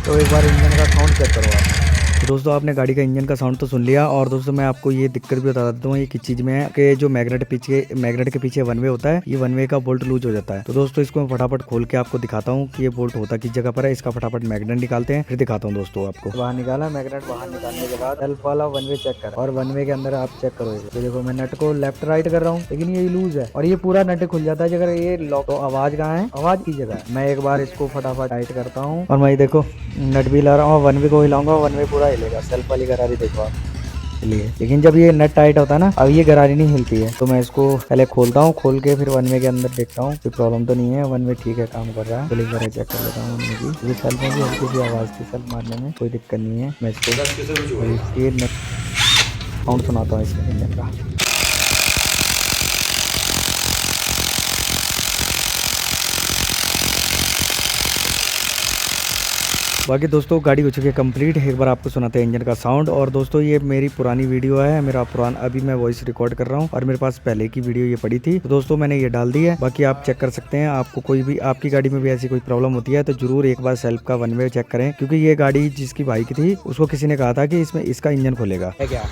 तो एक बार इंजन का साउंड चेक करो आप। तो दोस्तों आपने गाड़ी का इंजन का साउंड तो सुन लिया, और दोस्तों मैं आपको ये दिक्कत भी बता देता हूँ ये किस चीज में है कि जो मैग्नेट के पीछे वन वे होता है, ये वन वे का बोल्ट लूज हो जाता है। तो दोस्तों इसको मैं फटाफट खोल के आपको दिखाता हूँ कि ये बोल्ट होता किस जगह पर है। इसका फटाफट मैग्नेट निकालते हैं, फिर दिखाता हूँ दोस्तों आपको। बाहर निकाला मैग्नेट, बाहर निकालने के बाद सेल्फ वाला वन वे चेक कर, और वन वे के अंदर आप चेक करो। ये देखो मैं नट को लेफ्ट राइट कर रहा हूँ, लेकिन ये लूज है और ये पूरा नट खुल जाता है अगर ये लॉक। तो आवाज कहाँ है? आवाज की जगह है। मैं एक बार इसको फटाफट टाइट करता हूँ, और मैं देखो नट भी ला रहा हूँ, वन वे को हिलाऊंगा, वन वे पूरा हिलेगा। सेल्फ वाली गरारी देखो आप लिए। लेकिन जब ये नट टाइट होता है ना, अब ये गरारी नहीं हिलती है। तो मैं इसको पहले खोलता हूँ, खोल के फिर वन वे के अंदर देखता हूँ कोई प्रॉब्लम तो नहीं है। वन वे ठीक है, काम कर रहा है। तो एक बार चेक कर लेता हूँ वन वे की। ये सेल्फ में भी हल्की सी आवाज थी, सेल्फ मारने में कोई दिक्कत नहीं है। मैं इसको साउंड सुनाता हूँ इसके इंजन का। बाकी दोस्तों गाड़ी हो चुकी है कंप्लीट। एक बार आपको सुनाते हैं इंजन का साउंड। और दोस्तों ये मेरी पुरानी वीडियो है, मेरा अभी मैं वॉइस रिकॉर्ड कर रहा हूँ, और मेरे पास पहले की वीडियो ये पड़ी थी। तो दोस्तों मैंने ये डाल दी है, बाकी आप चेक कर सकते हैं। आपको कोई भी आपकी गाड़ी में भी ऐसी कोई प्रॉब्लम होती है तो जरूर एक बार सेल्फ का वन वे चेक करें, क्योंकि ये गाड़ी जिसकी भाई की थी उसको किसी ने कहा था कि इसमें इसका इंजन खोलेगा है क्या।